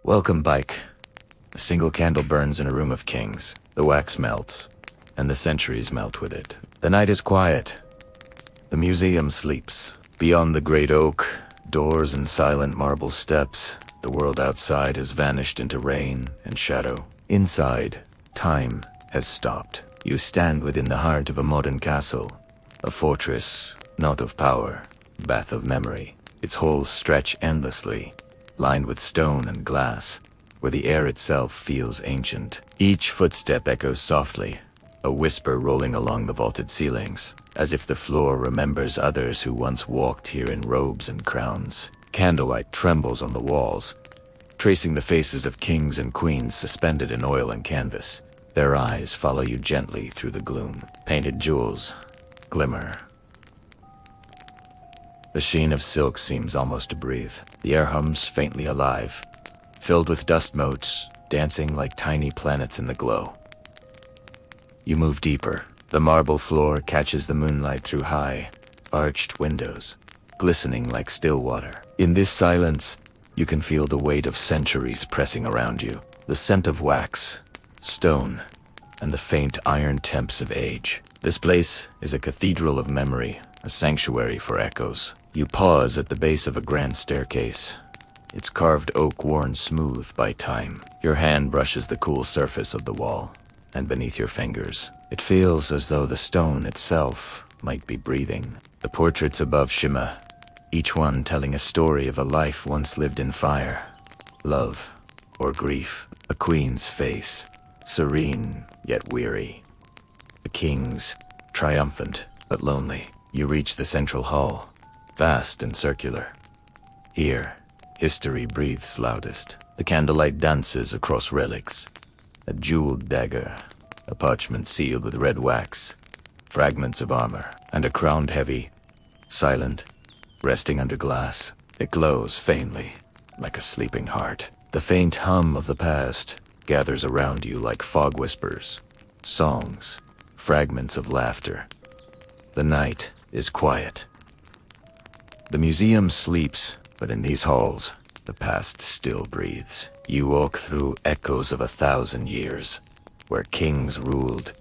Welcome, Bike. A single candle burns in a room of kings. The wax melts, and the centuries melt with it. The night is quiet. The museum sleeps. Beyond the great oak, doors and silent marble steps, the world outside has vanished into rain and shadow. Inside, time has stopped. You stand within the heart of a modern castle, a fortress, not of power, bath of memory. Its halls stretch endlessly, lined with stone and glass, where the air itself feels ancient. Each footstep echoes softly, a whisper rolling along the vaulted ceilings, as if the floor remembers others who once walked here in robes and crowns. Candlelight trembles on the walls, tracing the faces of kings and queens suspended in oil and canvas. Their eyes follow you gently through the gloom. Painted jewels glimmer. The sheen of silk seems almost to breathe. The air hums faintly alive, filled with dust motes, dancing like tiny planets in the glow. You move deeper. The marble floor catches the moonlight through high, arched windows, glistening like still water. In this silence, you can feel the weight of centuries pressing around you. The scent of wax, stone, and the faint iron temps of age. This place is a cathedral of memory, a sanctuary for echoes. You pause at the base of a grand staircase, its carved oak worn smooth by time. Your hand brushes the cool surface of the wall, and beneath your fingers, it feels as though the stone itself might be breathing. The portraits above shimmer, each one telling a story of a life once lived in fire, love, or grief. A queen's face, serene yet weary. A king's, triumphant but lonely. You reach the central hall, vast and circular. Here, history breathes loudest. The candlelight dances across relics. A jeweled dagger, a parchment sealed with red wax, fragments of armor, and a crown heavy, silent, resting under glass. It glows faintly, like a sleeping heart. The faint hum of the past gathers around you like fog whispers, songs, fragments of laughter. The night is quiet. The museum sleeps, but in these halls, the past still breathes. You walk through echoes of 1,000 years, where kings ruled,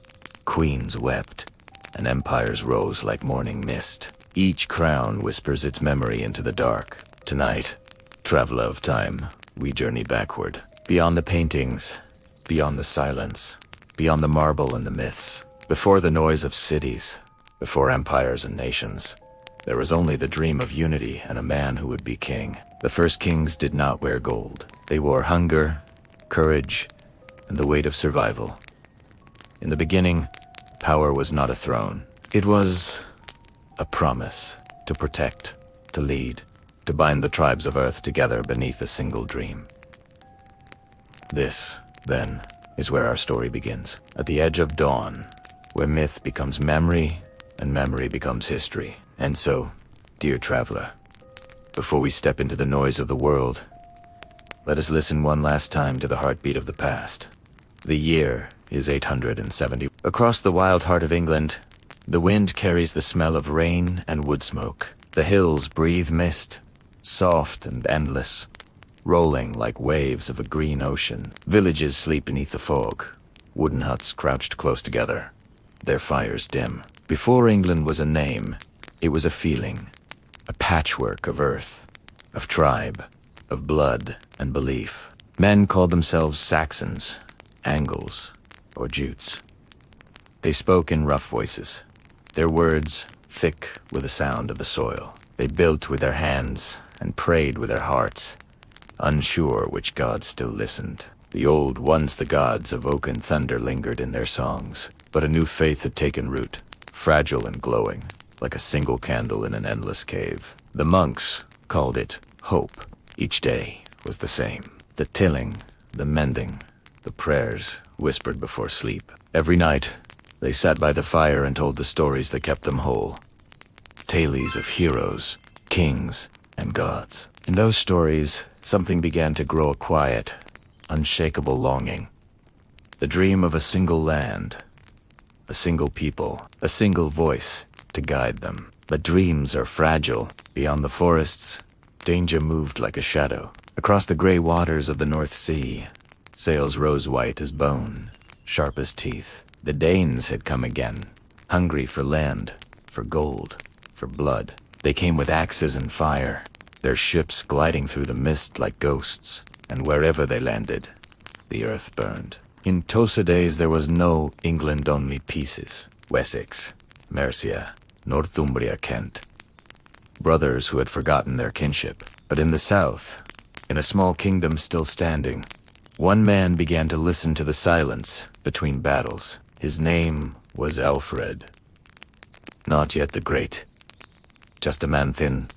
queens wept, and empires rose like morning mist. Each crown whispers its memory into the dark. Tonight, traveler of time, we journey backward, beyond the paintings, beyond the silence, beyond the marble and the myths. Before the noise of cities, before empires and nations, there was only the dream of unity and a man who would be king. The first kings did not wear gold. They wore hunger, courage, and the weight of survival. In the beginning, power was not a throne. It was a promise to protect, to lead, to bind the tribes of Earth together beneath a single dream. This, then, is where our story begins. At the edge of dawn, where myth becomes memory and memory becomes history. And so, dear traveler, before we step into the noise of the world, let us listen one last time to the heartbeat of the past. The year is 870. Across the wild heart of England, the wind carries the smell of rain and wood smoke. The hills breathe mist, soft and endless, rolling like waves of a green ocean. Villages sleep beneath the fog, wooden huts crouched close together, their fires dim. Before England was a name, it was a feeling, a patchwork of earth, of tribe, of blood and belief. Men called themselves Saxons, Angles, or Jutes. They spoke in rough voices, their words thick with the sound of the soil. They built with their hands and prayed with their hearts, unsure which god still listened. The old once the gods of oak and thunder lingered in their songs, but a new faith had taken root, fragile and glowing, like a single candle in an endless cave. The monks called it hope. Each day was the same. The tilling, the mending, the prayers whispered before sleep. Every night, they sat by the fire and told the stories that kept them whole. Tales of heroes, kings, and gods. In those stories, something began to grow a quiet, unshakable longing. The dream of a single land, a single people, a single voice to guide them. But dreams are fragile. Beyond the forests, danger moved like a shadow. Across the gray waters of the North Sea, sails rose white as bone, sharp as teeth. The Danes had come again, hungry for land, for gold, for blood. They came with axes and fire, their ships gliding through the mist like ghosts, and wherever they landed, the earth burned. In Tosa days there was no England-only pieces. Wessex, Mercia, Northumbria, Kent. Brothers who had forgotten their kinship. But in the south, in a small kingdom still standing, one man began to listen to the silence between battles. His name was Alfred. Not yet the great. Just a man thin,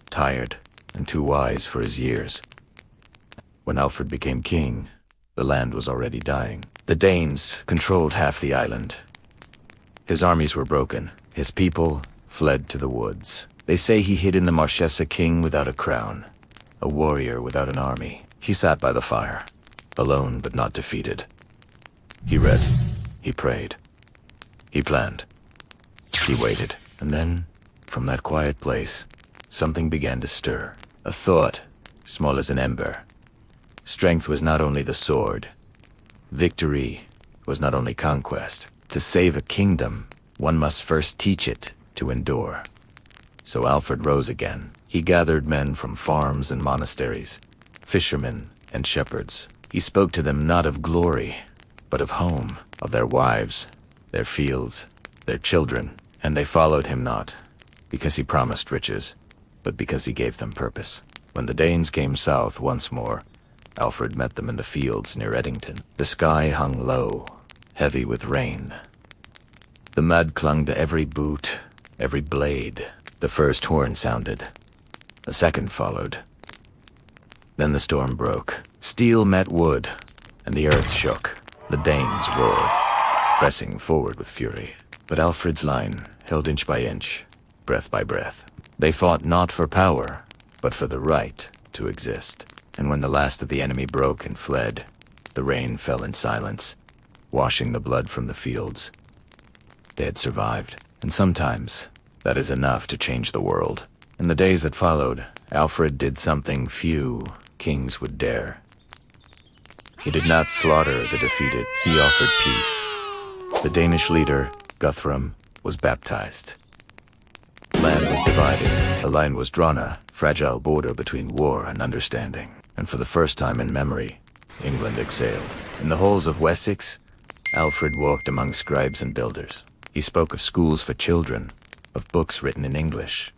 tired, and too wise for his years. When Alfred became king, the land was already dying. The Danes controlled half the island. His armies were broken. His people fled to the woods. They say he hid in the Marches, a king without a crown, a warrior without an army. He sat by the fire, alone but not defeated. He read. He prayed. He planned. He waited. And then, from that quiet place, something began to stir. A thought, small as an ember. Strength was not only the sword. Victory was not only conquest. To save a kingdom, one must first teach it to endure. So Alfred rose again. He gathered men from farms and monasteries, fishermen and shepherds. He spoke to them not of glory, but of home, of their wives, their fields, their children. And they followed him not because he promised riches, but because he gave them purpose. When the Danes came south once more, Alfred met them in the fields near Edington. The sky hung low, heavy with rain. The mud clung to every boot, every blade. The first horn sounded. A second followed. Then the storm broke. Steel met wood, and the earth shook. The Danes roared, pressing forward with fury. But Alfred's line held inch by inch, breath by breath. They fought not for power, but for the right to exist. And when the last of the enemy broke and fled, the rain fell in silence, washing the blood from the fields. They had survived, and sometimes that is enough to change the world. In the days that followed, Alfred did something few kings would dare. He did not slaughter the defeated, he offered peace. The Danish leader, Guthrum, was baptized. Land was divided, a line was drawn, a fragile border between war and understanding. And for the first time in memory, England exhaled. In the halls of Wessex, Alfred walked among scribes and builders. He spoke of schools for children, of books written in English,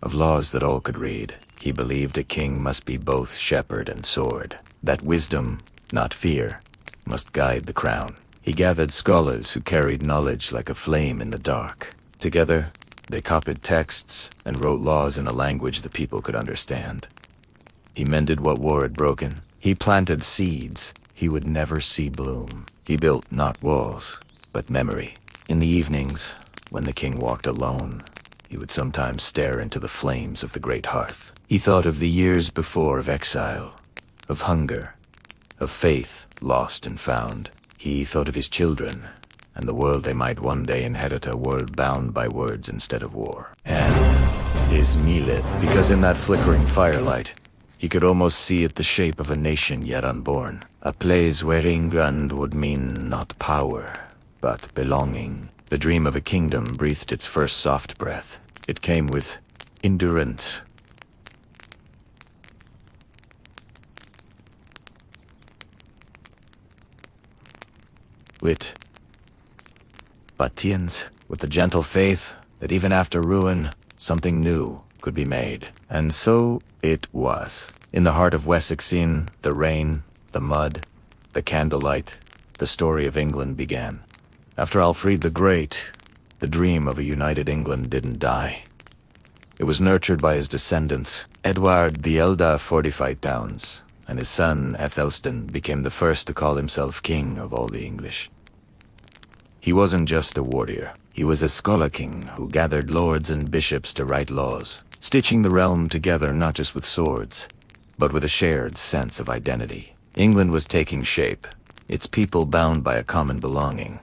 of laws that all could read. He believed a king must be both shepherd and sword, that wisdom, not fear, must guide the crown. He gathered scholars who carried knowledge like a flame in the dark. Together, they copied texts and wrote laws in a language the people could understand. He mended what war had broken. He planted seeds he would never see bloom. He built not walls, but memory. In the evenings, when the king walked alone, he would sometimes stare into the flames of the great hearth. He thought of the years before of exile, of hunger, of faith lost and found. He thought of his children, and the world they might one day inherit, a world bound by words instead of war. And his millet, because in that flickering firelight, he could almost see it, the shape of a nation yet unborn. A place where England would mean not power, but belonging. The dream of a kingdom breathed its first soft breath. It came with endurance. With patience, with the gentle faith that even after ruin, something new could be made. And so it was. In the heart of Wessexine, the rain, the mud, the candlelight, the story of England began. After Alfred the Great, the dream of a united England didn't die. It was nurtured by his descendants. Edward the Elder fortified towns, and his son Aethelstan became the first to call himself king of all the English. He wasn't just a warrior. He was a scholar king who gathered lords and bishops to write laws, stitching the realm together not just with swords, but with a shared sense of identity. England was taking shape, its people bound by a common belonging.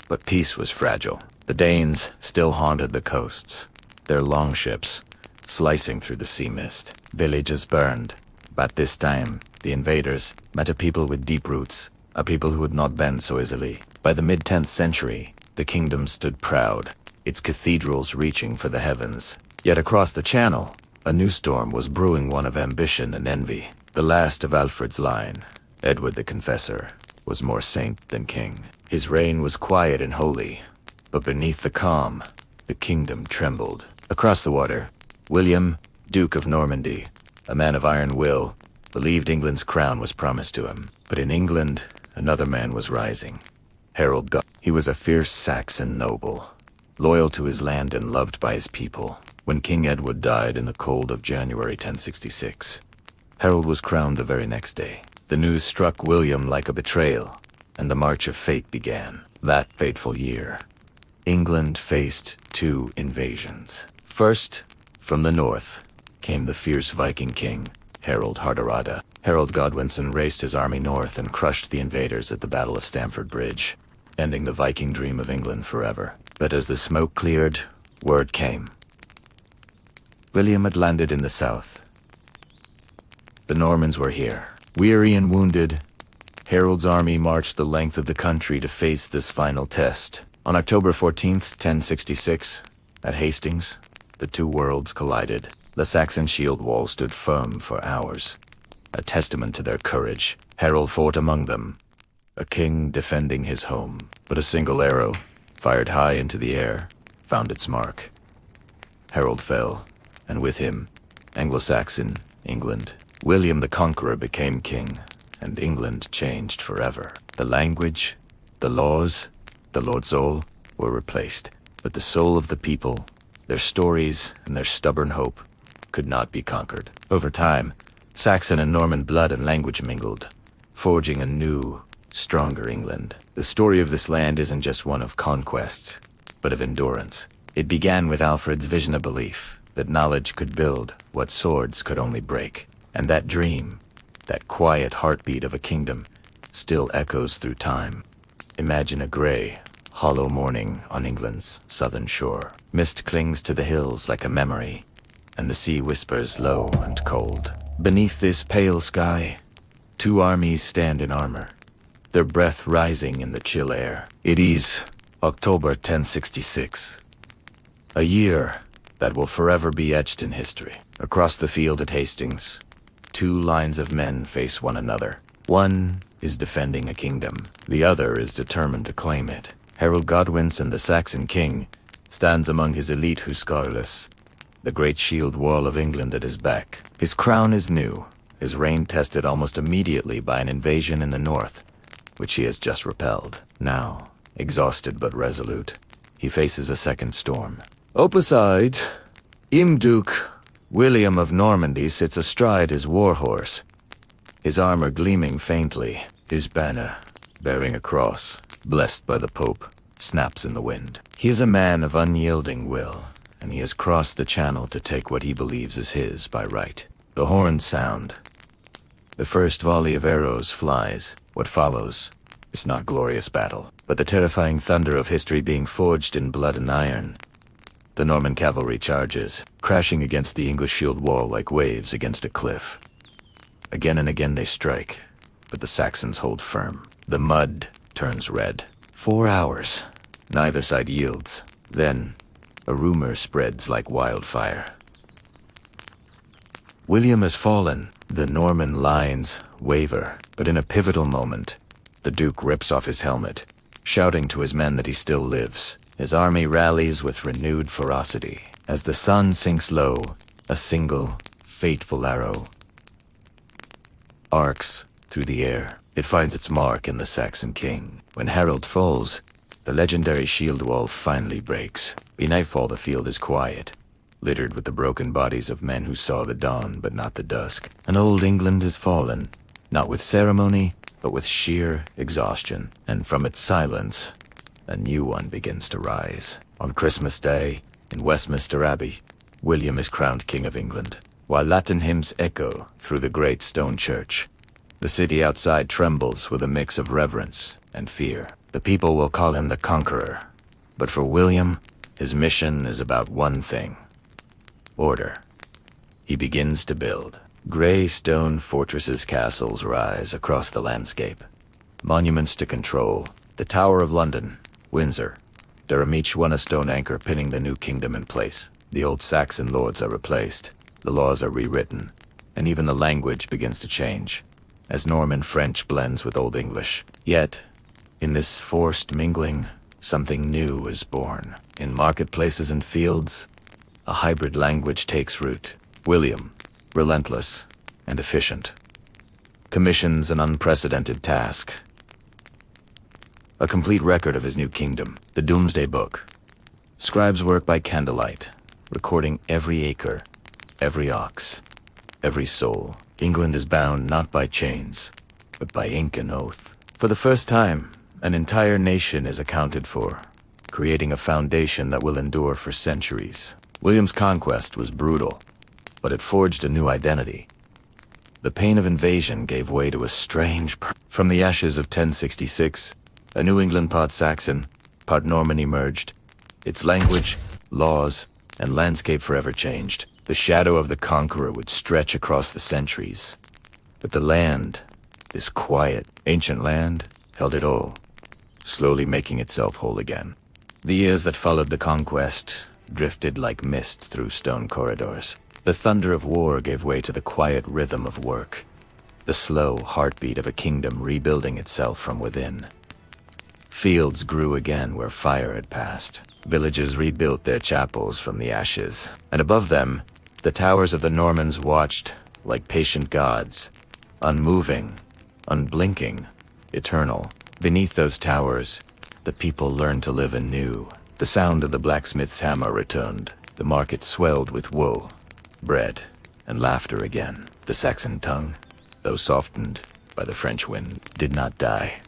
But peace was fragile. The Danes still haunted the coasts, their longships slicing through the sea mist. Villages burned, But this time, the invaders met a people with deep roots, a people who would not bend so easily. By the mid-10th century, the kingdom stood proud, its cathedrals reaching for the heavens. Yet across the channel, a new storm was brewing, one of ambition and envy. The last of Alfred's line, Edward the Confessor, was more saint than king. His reign was quiet and holy, but beneath the calm, the kingdom trembled. Across the water, William, Duke of Normandy, a man of iron will, believed England's crown was promised to him. But in England, another man was rising. Harold God. He was a fierce Saxon noble, loyal to his land and loved by his people. When King Edward died in the cold of January 1066, Harold was crowned the very next day. The news struck William like a betrayal, and the march of fate began. That fateful year, England faced two invasions. First, from the north, came the fierce Viking king, Harold Hardrada. Harold Godwinson raced his army north and crushed the invaders at the Battle of Stamford Bridge, ending the Viking dream of England forever. But as the smoke cleared, word came. William had landed in the south. The Normans were here. Weary and wounded, Harold's army marched the length of the country to face this final test. On October 14th, 1066, at Hastings, the two worlds collided. The Saxon shield wall stood firm for hours, a testament to their courage. Harold fought among them, a king defending his home. But a single arrow, fired high into the air, found its mark. Harold fell, and with him, Anglo-Saxon England. William the Conqueror became king, and England changed forever. The language, the laws, the Lord's soul were replaced, but the soul of the people, their stories, and their stubborn hope could not be conquered. Over time, Saxon and Norman blood and language mingled, forging a new, stronger England. The story of this land isn't just one of conquests, but of endurance. It began with Alfred's vision of belief that knowledge could build what swords could only break. And that dream, that quiet heartbeat of a kingdom, still echoes through time. Imagine a gray, hollow morning on England's southern shore. Mist clings to the hills like a memory, and the sea whispers low and cold. Beneath this pale sky, two armies stand in armor, their breath rising in the chill air. It is October 1066, a year that will forever be etched in history. Across the field at Hastings, two lines of men face one another. One is defending a kingdom, the other is determined to claim it. Harold Godwinson, the Saxon king, stands among his elite Huscarls, the great shield wall of England at his back. His crown is new, his reign tested almost immediately by an invasion in the north, which he has just repelled. Now, exhausted but resolute, he faces a second storm. Opposite, Duke William of Normandy sits astride his war-horse, his armor gleaming faintly, his banner, bearing a cross, blessed by the Pope, snaps in the wind. He is a man of unyielding will, and he has crossed the channel to take what he believes is his by right. The horns sound. The first volley of arrows flies. What follows is not glorious battle, but the terrifying thunder of history being forged in blood and iron. The Norman cavalry charges, crashing against the English shield wall like waves against a cliff. Again and again they strike, but the Saxons hold firm. The mud turns red. 4 hours. Neither side yields. Then, a rumor spreads like wildfire. William has fallen. The Norman lines waver, but in a pivotal moment, the Duke rips off his helmet, shouting to his men that he still lives. His army rallies with renewed ferocity. As the sun sinks low, a single, fateful arrow arcs through the air. It finds its mark in the Saxon king. When Harold falls, the legendary shield wall finally breaks. By nightfall, the field is quiet, littered with the broken bodies of men who saw the dawn but not the dusk. An old England has fallen, not with ceremony, but with sheer exhaustion. And from its silence, a new one begins to rise. On Christmas Day, in Westminster Abbey, William is crowned King of England. While Latin hymns echo through the great stone church, the city outside trembles with a mix of reverence and fear. The people will call him the Conqueror, but for William, his mission is about one thing: order. He begins to build. Gray stone fortresses, castles rise across the landscape. Monuments to control, the Tower of London, Windsor. Durham, each one a stone anchor pinning the new kingdom in place. The old Saxon lords are replaced, the laws are rewritten, and even the language begins to change, as Norman French blends with Old English. Yet, in this forced mingling, something new is born. In marketplaces and fields, a hybrid language takes root. William, relentless and efficient, commissions an unprecedented task. A complete record of his new kingdom, the Doomsday Book. Scribes work by candlelight, recording every acre, every ox, every soul. England is bound not by chains, but by ink and oath. For the first time, an entire nation is accounted for, creating a foundation that will endure for centuries. William's conquest was brutal, but it forged a new identity. The pain of invasion gave way to a strange From the ashes of 1066, a New England part Saxon, part Norman emerged. Its language, laws, and landscape forever changed. The shadow of the conqueror would stretch across the centuries. But the land, this quiet, ancient land, held it all, slowly making itself whole again. The years that followed the conquest drifted like mist through stone corridors. The thunder of war gave way to the quiet rhythm of work, the slow heartbeat of a kingdom rebuilding itself from within. Fields grew again where fire had passed. Villages rebuilt their chapels from the ashes, and above them, the towers of the Normans watched like patient gods, unmoving, unblinking, eternal. Beneath those towers, the people learned to live anew. The sound of the blacksmith's hammer returned. The market swelled with wool, bread, and laughter again. The Saxon tongue, though softened by the French wind, did not die.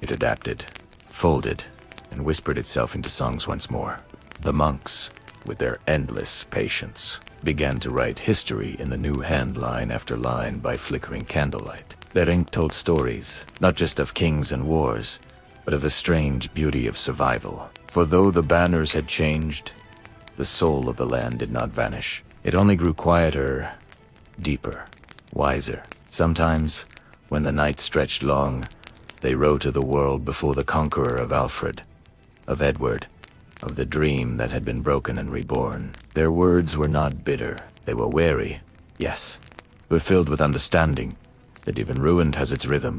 It adapted, folded, and whispered itself into songs once more. The monks, with their endless patience, began to write history in the new hand, line after line by flickering candlelight. Their ink told stories, not just of kings and wars, but of the strange beauty of survival. For though the banners had changed, the soul of the land did not vanish. It only grew quieter, deeper, wiser. Sometimes, when the night stretched long, they wrote to the world before the conqueror of Alfred, of Edward, of the dream that had been broken and reborn. Their words were not bitter. They were wary, yes, but filled with understanding that even ruin has its rhythm,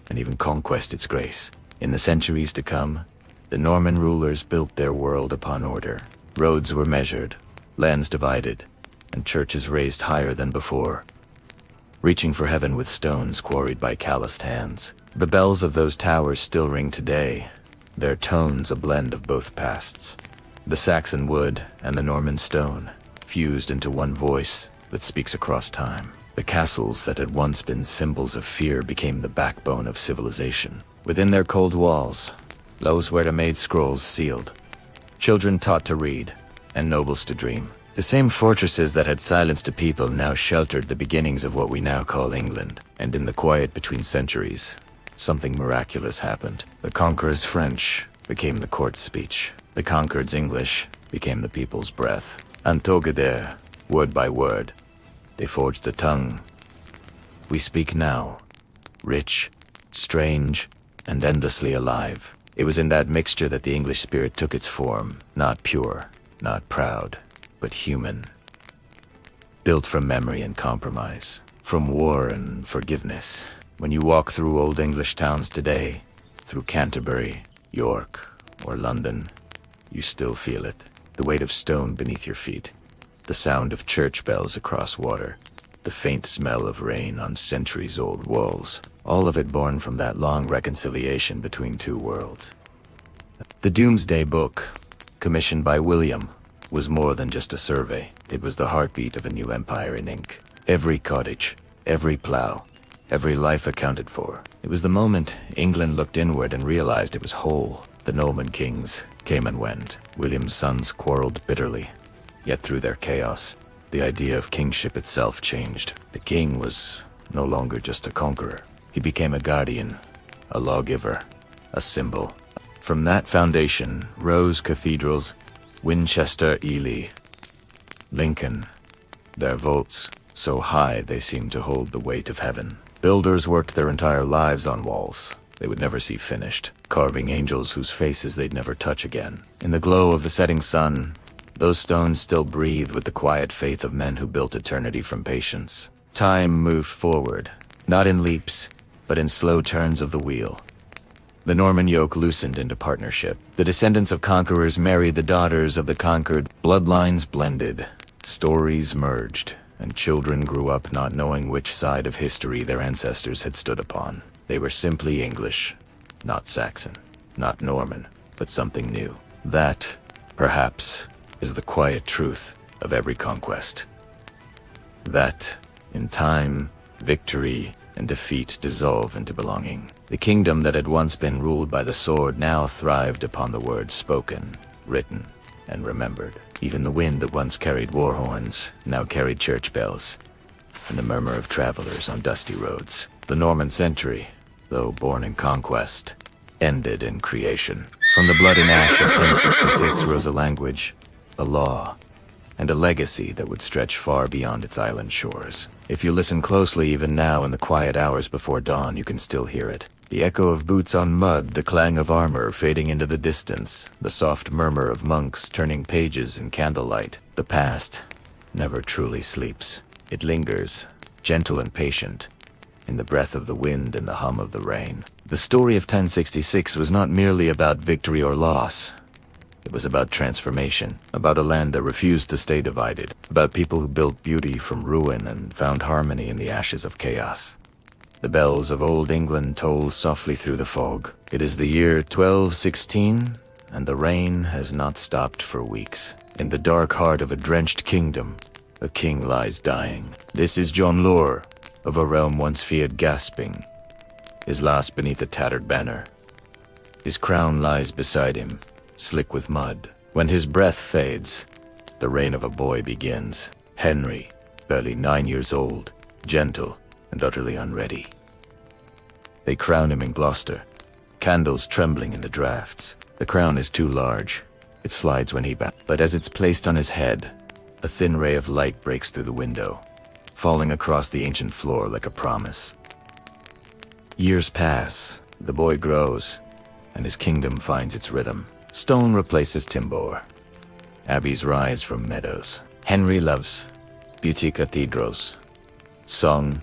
and even conquest its grace. In the centuries to come, the Norman rulers built their world upon order. Roads were measured, lands divided, and churches raised higher than before, reaching for heaven with stones quarried by calloused hands. The bells of those towers still ring today, their tones a blend of both pasts. The Saxon wood and the Norman stone, fused into one voice that speaks across time. The castles that had once been symbols of fear became the backbone of civilization. Within their cold walls, those were made scrolls sealed, children taught to read, and nobles to dream. The same fortresses that had silenced a people now sheltered the beginnings of what we now call England. And in the quiet between centuries, something miraculous happened. The conqueror's French became the court's speech. The conquered's English became the people's breath. And together, word by word, they forged the tongue we speak now, rich, strange, and endlessly alive. It was in that mixture that the English spirit took its form, not pure, not proud, but human. Built from memory and compromise, from war and forgiveness. When you walk through old English towns today, through Canterbury, York, or London, you still feel it. The weight of stone beneath your feet, the sound of church bells across water, the faint smell of rain on centuries-old walls, all of it born from that long reconciliation between two worlds. The Doomsday Book, commissioned by William, was more than just a survey. It was the heartbeat of a new empire in ink. Every cottage, every plow, every life accounted for. It was the moment England looked inward and realized it was whole. The Norman kings came and went. William's sons quarreled bitterly. Yet through their chaos, the idea of kingship itself changed. The king was no longer just a conqueror. He became a guardian, a lawgiver, a symbol. From that foundation rose cathedrals, Winchester, Ely, Lincoln, their vaults so high they seemed to hold the weight of heaven. Builders worked their entire lives on walls they would never see finished, carving angels whose faces they'd never touch again. In the glow of the setting sun, those stones still breathe with the quiet faith of men who built eternity from patience. Time moved forward, not in leaps, but in slow turns of the wheel. The Norman yoke loosened into partnership. The descendants of conquerors married the daughters of the conquered. Bloodlines blended, stories merged, and children grew up not knowing which side of history their ancestors had stood upon. They were simply English, not Saxon, not Norman, but something new. That, perhaps, is the quiet truth of every conquest. That, in time, victory, and defeat dissolve into belonging. The kingdom that had once been ruled by the sword now thrived upon the words spoken, written, and remembered. Even the wind that once carried war horns now carried church bells, and the murmur of travelers on dusty roads. The Norman century, though born in conquest, ended in creation. From the blood and ash of 1066 rose a language, a law, and a legacy that would stretch far beyond its island shores. If you listen closely even now in the quiet hours before dawn, you can still hear it. The echo of boots on mud, the clang of armor fading into the distance, the soft murmur of monks turning pages in candlelight. The past never truly sleeps. It lingers, gentle and patient, in the breath of the wind and the hum of the rain. The story of 1066 was not merely about victory or loss. It was about transformation, about a land that refused to stay divided, about people who built beauty from ruin and found harmony in the ashes of chaos. The bells of old England toll softly through the fog. It is the year 1216, and the rain has not stopped for weeks. In the dark heart of a drenched kingdom, a king lies dying. This is John Lore, of a realm once feared gasping, his last beneath a tattered banner. His crown lies beside him, slick with mud. When his breath fades, the reign of a boy begins. Henry, barely 9 years old, gentle and utterly unready. They crown him in Gloucester, candles trembling in the drafts. The crown is too large. It slides when he bows. But as it's placed on his head, a thin ray of light breaks through the window, falling across the ancient floor like a promise. Years pass, the boy grows, and his kingdom finds its rhythm. Stone replaces timber. Abbeys rise from meadows. Henry loves beauty cathedrals, song,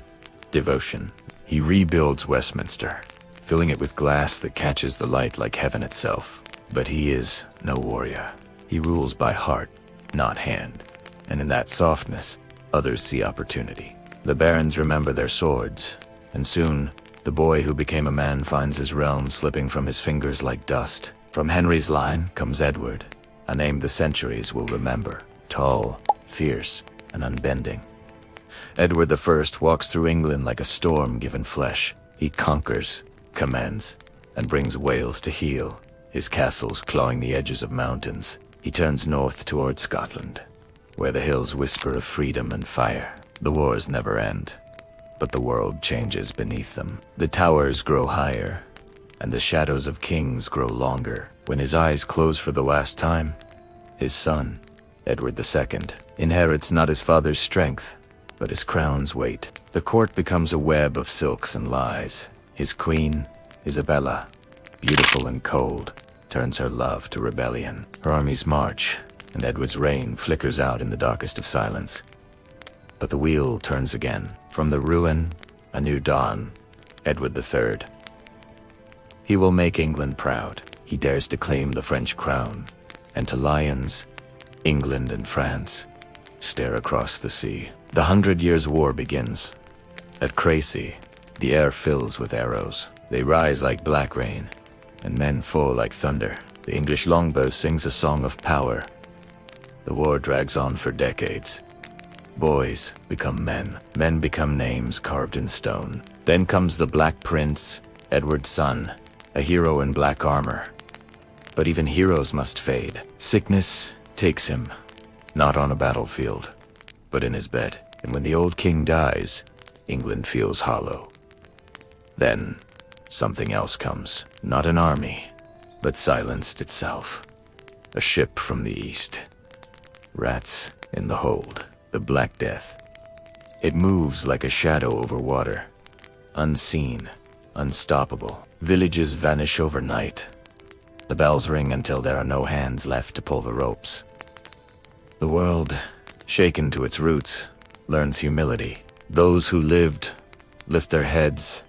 devotion. He rebuilds Westminster, filling it with glass that catches the light like heaven itself. But he is no warrior. He rules by heart, not hand. And in that softness, others see opportunity. The barons remember their swords, and soon, the boy who became a man finds his realm slipping from his fingers like dust. From Henry's line comes Edward, a name the centuries will remember. Tall, fierce, and unbending. Edward I walks through England like a storm given flesh. He conquers, commands, and brings Wales to heel, his castles clawing the edges of mountains. He turns north toward Scotland, where the hills whisper of freedom and fire. The wars never end, but the world changes beneath them. The towers grow higher, and the shadows of kings grow longer. When his eyes close for the last time, his son, Edward II, inherits not his father's strength, but his crown's weight. The court becomes a web of silks and lies. His queen, Isabella, beautiful and cold, turns her love to rebellion. Her armies march, and Edward's reign flickers out in the darkest of silence. But the wheel turns again. From the ruin, a new dawn. Edward III. He will make England proud. He dares to claim the French crown, and to lions, England and France stare across the sea. The 100 Years' War begins. At Crecy, the air fills with arrows. They rise like black rain, and men fall like thunder. The English longbow sings a song of power. The war drags on for decades. Boys become men. Men become names carved in stone. Then comes the Black Prince, Edward's son, a hero in black armor. But even heroes must fade. Sickness takes him, not on a battlefield, but in his bed. And when the old king dies, England feels hollow. Then, something else comes. Not an army, but silenced itself. A ship from the east. Rats in the hold. The Black Death. It moves like a shadow over water, unseen, unstoppable. Villages vanish overnight. The bells ring until there are no hands left to pull the ropes. The world, shaken to its roots, learns humility. Those who lived lift their heads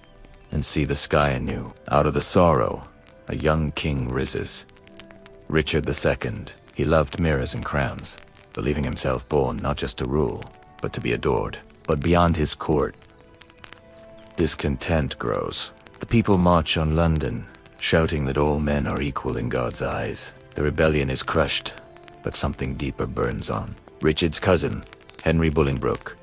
and see the sky anew. Out of the sorrow, a young king rises. Richard II, he loved mirrors and crowns, believing himself born not just to rule, but to be adored. But beyond his court, discontent grows. The people march on London, shouting that all men are equal in God's eyes. The rebellion is crushed, but something deeper burns on. Richard's cousin, Henry Bolingbroke,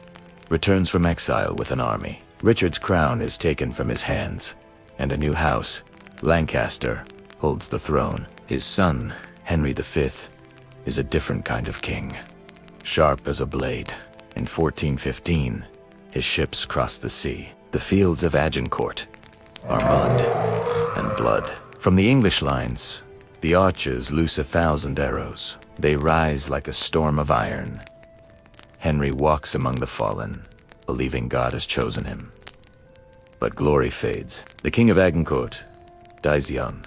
returns from exile with an army. Richard's crown is taken from his hands, and a new house, Lancaster, holds the throne. His son, Henry V, is a different kind of king, sharp as a blade. In 1415, his ships cross the sea. The fields of Agincourt are mud and blood. From the English lines, the archers loose 1,000 arrows. They rise like a storm of iron. Henry walks among the fallen, believing God has chosen him. But glory fades. The king of Agincourt dies young,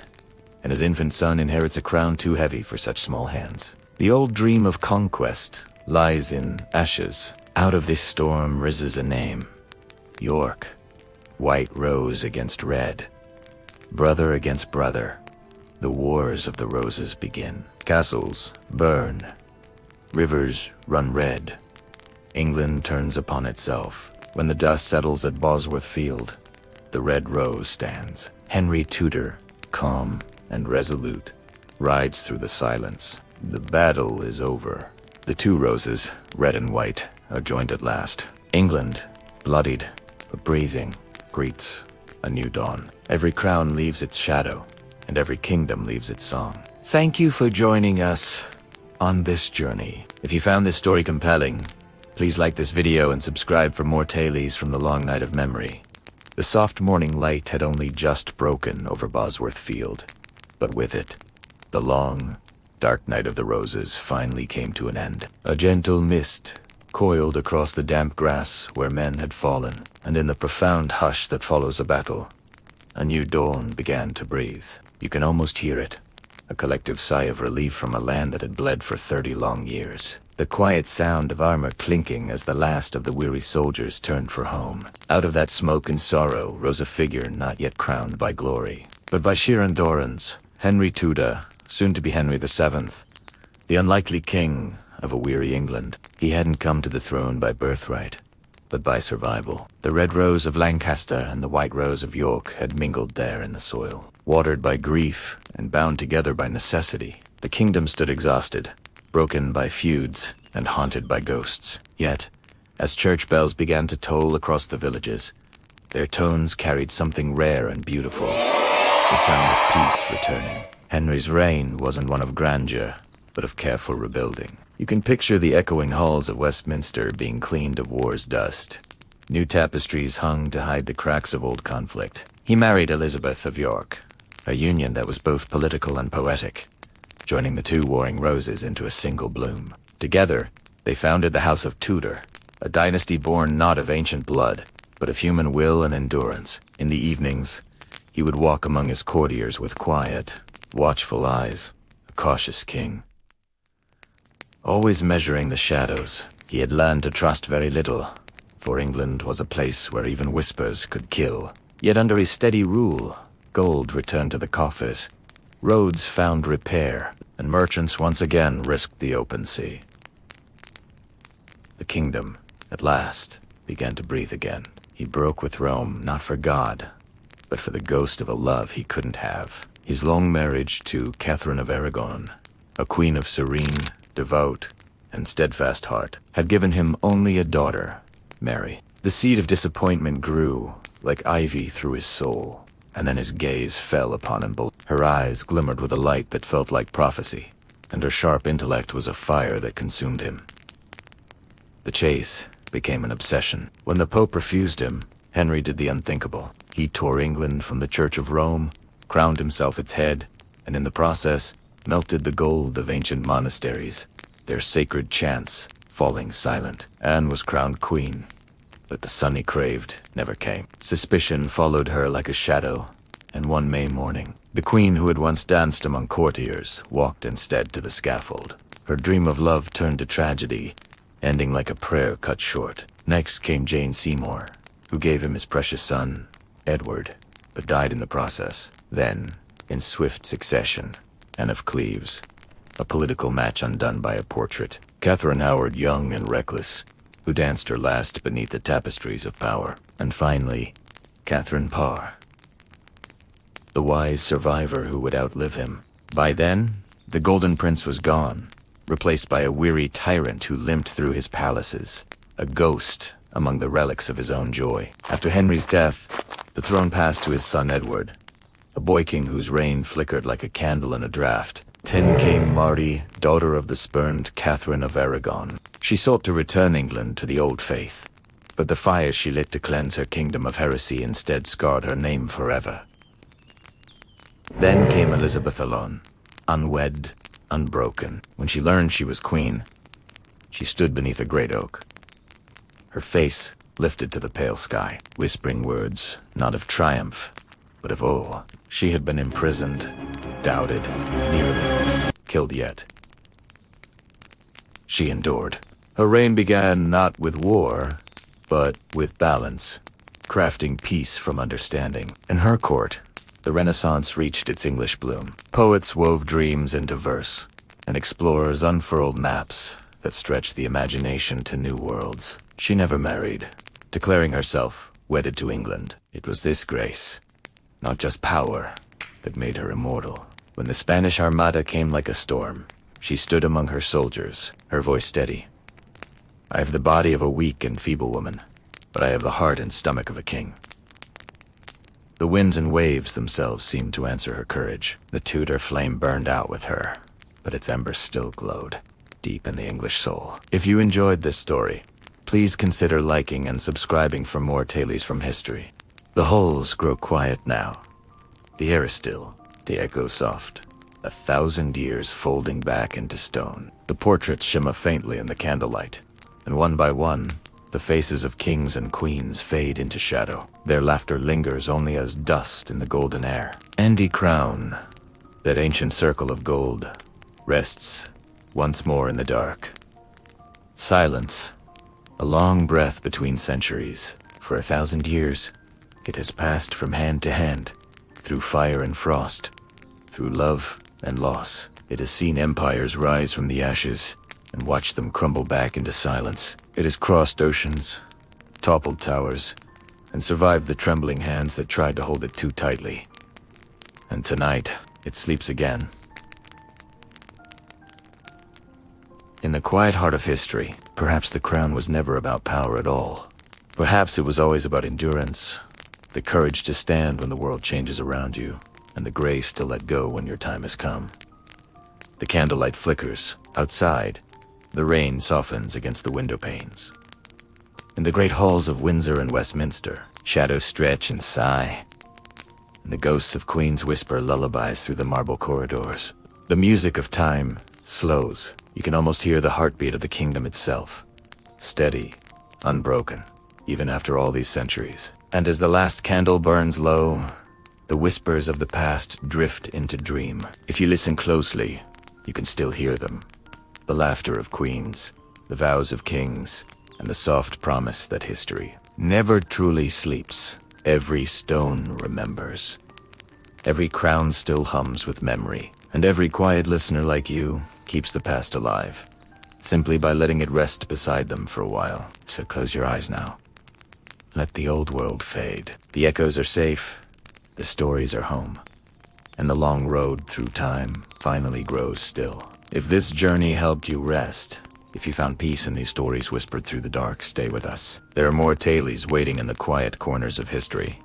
and his infant son inherits a crown too heavy for such small hands. The old dream of conquest lies in ashes. Out of this storm rises a name: York. White rose against red, brother against brother. The wars of the roses begin. Castles burn, rivers run red. England turns upon itself. When the dust settles at Bosworth Field, the red rose stands. Henry Tudor, calm and resolute, rides through the silence. The battle is over. The two roses, red and white, are joined at last. England, bloodied but breathing, greets a new dawn. Every crown leaves its shadow, and every kingdom leaves its song. Thank you for joining us on this journey. If you found this story compelling, please like this video and subscribe for more tales from the long night of memory. The soft morning light had only just broken over Bosworth Field, but with it, the long, dark night of the roses finally came to an end. A gentle mist coiled across the damp grass where men had fallen, and in the profound hush that follows a battle, a new dawn began to breathe. You can almost hear it, a collective sigh of relief from a land that had bled for 30 long years. The quiet sound of armor clinking as the last of the weary soldiers turned for home. Out of that smoke and sorrow rose a figure not yet crowned by glory, but by sheer endurance. Henry Tudor, soon to be Henry VII, the unlikely king of a weary England. He hadn't come to the throne by birthright, but by survival. The red rose of Lancaster and the white rose of York had mingled there in the soil. Watered by grief and bound together by necessity, the kingdom stood exhausted, broken by feuds and haunted by ghosts. Yet, as church bells began to toll across the villages, their tones carried something rare and beautiful, the sound of peace returning. Henry's reign wasn't one of grandeur, but of careful rebuilding. You can picture the echoing halls of Westminster being cleaned of war's dust. New tapestries hung to hide the cracks of old conflict. He married Elizabeth of York, a union that was both political and poetic, joining the two warring roses into a single bloom. Together, they founded the House of Tudor, a dynasty born not of ancient blood, but of human will and endurance. In the evenings, he would walk among his courtiers with quiet, watchful eyes, a cautious king. Always measuring the shadows, he had learned to trust very little, for England was a place where even whispers could kill. Yet under his steady rule, gold returned to the coffers, roads found repair, and merchants once again risked the open sea. The kingdom, at last, began to breathe again. He broke with Rome, not for God, but for the ghost of a love he couldn't have. His long marriage to Catherine of Aragon, a queen of serene, devout, and steadfast heart, had given him only a daughter, Mary. The seed of disappointment grew like ivy through his soul, and then his gaze fell upon him. Her eyes glimmered with a light that felt like prophecy, and her sharp intellect was a fire that consumed him. The chase became an obsession. When the Pope refused him, Henry did the unthinkable. He tore England from the Church of Rome, crowned himself its head, and in the process, melted the gold of ancient monasteries, their sacred chants falling silent. Anne was crowned queen, but the son he craved never came. Suspicion followed her like a shadow, and one May morning, the queen who had once danced among courtiers walked instead to the scaffold. Her dream of love turned to tragedy, ending like a prayer cut short. Next came Jane Seymour, who gave him his precious son, Edward, but died in the process. Then, in swift succession, Anne of Cleves, a political match undone by a portrait. Catherine Howard, young and reckless, who danced her last beneath the tapestries of power. And finally, Catherine Parr, the wise survivor who would outlive him. By then, the Golden Prince was gone, replaced by a weary tyrant who limped through his palaces, a ghost among the relics of his own joy. After Henry's death, the throne passed to his son Edward, a boy king whose reign flickered like a candle in a draught. Then came Mary, daughter of the spurned Catherine of Aragon. She sought to return England to the old faith, but the fire she lit to cleanse her kingdom of heresy instead scarred her name forever. Then came Elizabeth alone, unwed, unbroken. When she learned she was queen, she stood beneath a great oak, her face lifted to the pale sky, whispering words not of triumph, but of woe. She had been imprisoned, doubted, nearly killed yet. She endured. Her reign began not with war, but with balance, crafting peace from understanding. In her court, the Renaissance reached its English bloom. Poets wove dreams into verse, and explorers unfurled maps that stretched the imagination to new worlds. She never married, declaring herself wedded to England. It was this grace, not just power, that made her immortal. When the Spanish Armada came like a storm, she stood among her soldiers, her voice steady. I have the body of a weak and feeble woman, but I have the heart and stomach of a king. The winds and waves themselves seemed to answer her courage. The Tudor flame burned out with her, but its embers still glowed, deep in the English soul. If you enjoyed this story, please consider liking and subscribing for more tales from history. The halls grow quiet now. The air is still, the echo soft, 1,000 years folding back into stone. The portraits shimmer faintly in the candlelight, and one by one, the faces of kings and queens fade into shadow. Their laughter lingers only as dust in the golden air. Andy Crown, that ancient circle of gold, rests once more in the dark. Silence, a long breath between centuries. For 1,000 years, it has passed from hand to hand, through fire and frost, through love and loss. It has seen empires rise from the ashes and watched them crumble back into silence. It has crossed oceans, toppled towers, and survived the trembling hands that tried to hold it too tightly. And tonight, it sleeps again. In the quiet heart of history, perhaps the crown was never about power at all. Perhaps it was always about endurance, the courage to stand when the world changes around you, and the grace to let go when your time has come. The candlelight flickers. Outside, the rain softens against the window panes. In the great halls of Windsor and Westminster, shadows stretch and sigh, and the ghosts of queens whisper lullabies through the marble corridors. The music of time slows. You can almost hear the heartbeat of the kingdom itself, steady, unbroken, even after all these centuries. And as the last candle burns low, the whispers of the past drift into dream. If you listen closely, you can still hear them. The laughter of queens, the vows of kings, and the soft promise that history never truly sleeps. Every stone remembers. Every crown still hums with memory, and every quiet listener like you keeps the past alive, simply by letting it rest beside them for a while. So close your eyes now. Let the old world fade. The echoes are safe, the stories are home, and the long road through time finally grows still. If this journey helped you rest, if you found peace in these stories whispered through the dark, stay with us. There are more tales waiting in the quiet corners of history.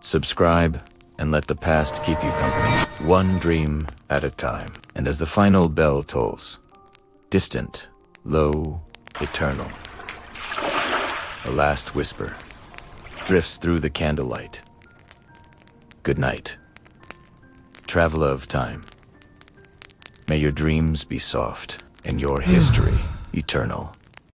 Subscribe and let the past keep you company, one dream at a time. And as the final bell tolls, distant, low, eternal, a last whisper drifts through the candlelight. Good night, traveler of time. May your dreams be soft and your history eternal.